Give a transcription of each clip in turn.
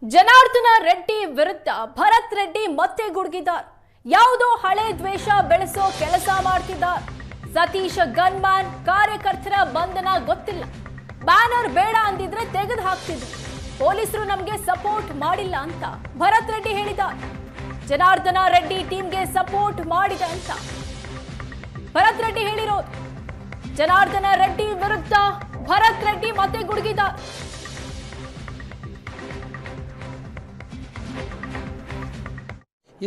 ಜನಾರ್ದನ ರೆಡ್ಡಿ ವಿರುದ್ಧ ಭರತ್ ರೆಡ್ಡಿ ಮತ್ತೆ ಗುಡುಗಿದ್ದಾರೆ. ಯಾವುದೋ ಹಳೆ ದ್ವೇಷ ಬೆಳೆಸೋ ಕೆಲಸ ಮಾಡ್ತಿದ್ದಾರೆ. ಸತೀಶ್ ಗನ್ಮ್ಯಾನ್ ಕಾರ್ಯಕರ್ತರ ಬಂಧನ ಗೊತ್ತಿಲ್ಲ. ಬ್ಯಾನರ್ ಬೇಡ ಅಂದಿದ್ರೆ ತೆಗೆದು ಹಾಕ್ತಿದ್ರು. ಪೊಲೀಸರು ನಮಗೆ ಸಪೋರ್ಟ್ ಮಾಡಿಲ್ಲ ಅಂತ ಭರತ್ ರೆಡ್ಡಿ ಹೇಳಿದ್ದಾರೆ. ಜನಾರ್ದನ ರೆಡ್ಡಿ ಟೀಮ್ಗೆ ಸಪೋರ್ಟ್ ಮಾಡಿದೆ ಅಂತ ಭರತ್ ರೆಡ್ಡಿ ಹೇಳಿರೋದು. ಜನಾರ್ದನ ರೆಡ್ಡಿ ವಿರುದ್ಧ ಭರತ್ ರೆಡ್ಡಿ ಮತ್ತೆ ಗುಡುಗಿದ್ದಾರೆ.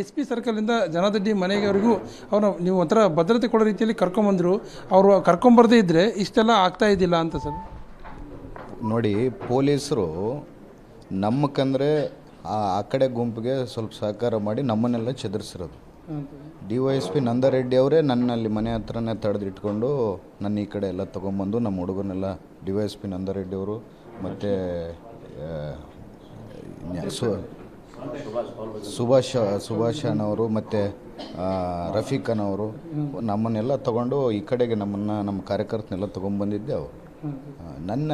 SP ಸರ್ಕಲಿಂದ ಜನಾರ್ದನ ಮನೆಯವರೆಗೂ ಅವನು ನೀವು ಒಂಥರ ಭದ್ರತೆ ಕೊಡೋ ರೀತಿಯಲ್ಲಿ ಕರ್ಕೊಂಬಂದರು. ಅವರು ಕರ್ಕೊಂಬರದೇ ಇದ್ದರೆ ಇಷ್ಟೆಲ್ಲ ಆಗ್ತಾ ಇದ್ದಿಲ್ಲ ಅಂತ ಸರ್. ನೋಡಿ, ಪೊಲೀಸರು ನಮ್ಮಕ್ಕಂದರೆ ಆ ಕಡೆ ಗುಂಪಿಗೆ ಸ್ವಲ್ಪ ಸಹಕಾರ ಮಾಡಿ ನಮ್ಮನ್ನೆಲ್ಲ ಚದುರಿಸಿರೋದು. DYSP ನಂದರೆಡ್ಡಿ ಅವರೇ ನನ್ನಲ್ಲಿ ಮನೆ ಹತ್ರನೇ ತಡೆದಿಟ್ಕೊಂಡು ನನ್ನ ಈ ಕಡೆ ಎಲ್ಲ ತೊಗೊಂಬಂದು ನಮ್ಮ ಹುಡುಗರನ್ನೆಲ್ಲ DYSP ನಂದರೆಡ್ಡಿ ಅವರು ಮತ್ತು ಸುಭಾಷನವರು ಮತ್ತು ರಫೀಕನವರು ನಮ್ಮನ್ನೆಲ್ಲ ತೊಗೊಂಡು ಈ ಕಡೆಗೆ ನಮ್ಮ ಕಾರ್ಯಕರ್ತನೆಲ್ಲ ತೊಗೊಂಬಂದಿದ್ದೆ ಅವರು. ನನ್ನ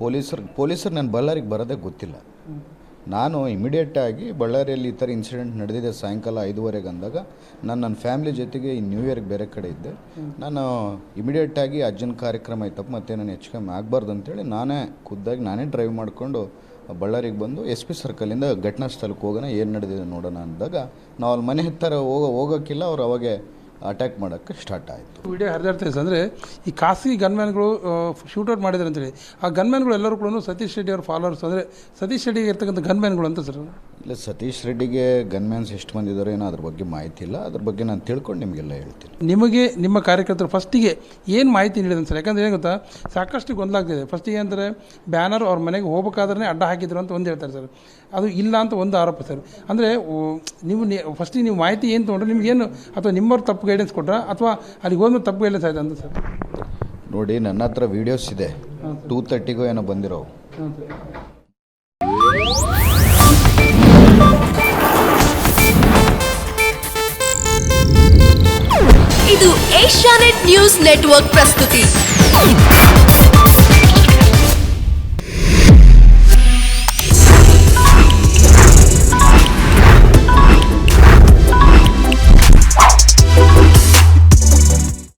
ಪೊಲೀಸರು ನನ್ನ ಬಳ್ಳಾರಿಗೆ ಬರೋದೇ ಗೊತ್ತಿಲ್ಲ. ನಾನು ಇಮಿಡಿಯೇಟಾಗಿ ಬಳ್ಳಾರಿಯಲ್ಲಿ ಈ ಥರ ಇನ್ಸಿಡೆಂಟ್ ನಡೆದಿದೆ ಸಾಯಂಕಾಲ 5:30 ಅಂದಾಗ ನನ್ನ ಫ್ಯಾಮಿಲಿ ಜೊತೆಗೆ ಈ ನ್ಯೂ ಇಯರ್ಗೆ ಬೇರೆ ಕಡೆ ಇದ್ದೆ. ನಾನು ಇಮಿಡಿಯೇಟಾಗಿ ಅಜ್ಜನ ಕಾರ್ಯಕ್ರಮ ಇತ್ತಪ್ಪ ಮತ್ತೆ ನಾನು ಹೆಚ್ಚು ಕಮ್ಮಿ ಆಗಬಾರ್ದು ಅಂತೇಳಿ ನಾನೇ ಡ್ರೈವ್ ಮಾಡಿಕೊಂಡು ಬಳ್ಳಾರಿಗೆ ಬಂದು SP ಸರ್ಕಲಿಂದ ಘಟನಾ ಸ್ಥಳಕ್ಕೆ ಹೋಗೋಣ, ಏನು ನಡೆದಿದೆ ನೋಡೋಣ ಅಂದಾಗ ನಾವು ಅಲ್ಲಿ ಮನೆ ಹತ್ತಿರ ಹೋಗೋಕ್ಕಿಲ್ಲ, ಅವ್ರು ಅವಾಗೆ ಅಟ್ಯಾಕ್ ಮಾಡೋಕ್ಕೆ ಸ್ಟಾರ್ಟ್ ಆಯಿತು. ವಿಡಿಯೋ ಹರಿದಾಡ್ತಾ ಅಂದರೆ ಈ ಖಾಸಗಿ ಗನ್ಮ್ಯಾನ್ಗಳು ಶೂಟೌಟ್ ಮಾಡಿದ್ದಾರೆ ಅಂತೇಳಿ ಆ ಗನ್ಮ್ಯಾನ್ಗಳು ಎಲ್ಲರೂ ಕೂಡ ಸತೀಶ್ ರೆಡ್ಡಿ ಅವ್ರ ಫಾಲೋವರ್ಸ್, ಅಂದರೆ ಸತೀಶ್ ರೆಡ್ಡಿಗೆ ಇರ್ತಕ್ಕಂಥ ಗನ್ಮ್ಯಾನ್ಗಳು ಅಂತ ಸರ್. ಇಲ್ಲ, ಸತೀಶ್ ರೆಡ್ಡಿಗೆ ಗನ್ಮ್ಯಾನ್ಸ್ ಎಷ್ಟು ಮಂದಿ ಇದ್ದಾರೋ ಏನೋ ಅದ್ರ ಬಗ್ಗೆ ಮಾಹಿತಿ ಇಲ್ಲ. ಅದ್ರ ಬಗ್ಗೆ ನಾನು ತಿಳ್ಕೊಂಡು ನಿಮಗೆಲ್ಲ ಹೇಳ್ತೀನಿ. ನಿಮಗೆ ನಿಮ್ಮ ಕಾರ್ಯಕರ್ತರು ಫಸ್ಟಿಗೆ ಏನು ಮಾಹಿತಿ ನೀಡಿದೆ ಸರ್? ಯಾಕಂದರೆ ಏನು ಗೊತ್ತಾ, ಸಾಕಷ್ಟು ಗೊಂದಲಾಗ್ತಿದೆ. ಫಸ್ಟಿಗೆ ಅಂದರೆ ಬ್ಯಾನರ್ ಅವ್ರ ಮನೆಗೆ ಹೋಗ್ಬೇಕಾದ್ರೆ ಅಡ್ಡ ಹಾಕಿದ್ರು ಅಂತ ಒಂದು ಹೇಳ್ತಾರೆ ಸರ್. ಅದು ಇಲ್ಲ ಅಂತ ಒಂದು ಆರೋಪ ಸರ್. ಅಂದರೆ ನೀವು ಫಸ್ಟಿಗೆ ನೀವು ಮಾಹಿತಿ ಏನು ತೊಗೊಂಡ್ರೆ ನಿಮಗೇನು, ಅಥವಾ ನಿಮ್ಮವ್ರು ತಪ್ಪು ಗೈಡೆನ್ಸ್ ಕೊಟ್ರಾ ಅಥವಾ ಅಲ್ಲಿಗೆ ಹೋದ್ಮೇಲೆ ತಪ್ಪು ಗೈಡೆನ್ಸ್ ಆಯ್ತು ಅಂತ ಸರ್? ನೋಡಿ, ನನ್ನ ಹತ್ರ ವೀಡಿಯೋಸ್ ಇದೆ. 2:30 ಏನೋ ಬಂದಿರೋ. ಇದು ಏಷ್ಯಾನೆಟ್ ನ್ಯೂಸ್ ನೆಟ್ವರ್ಕ್ ಪ್ರಸ್ತುತಿ.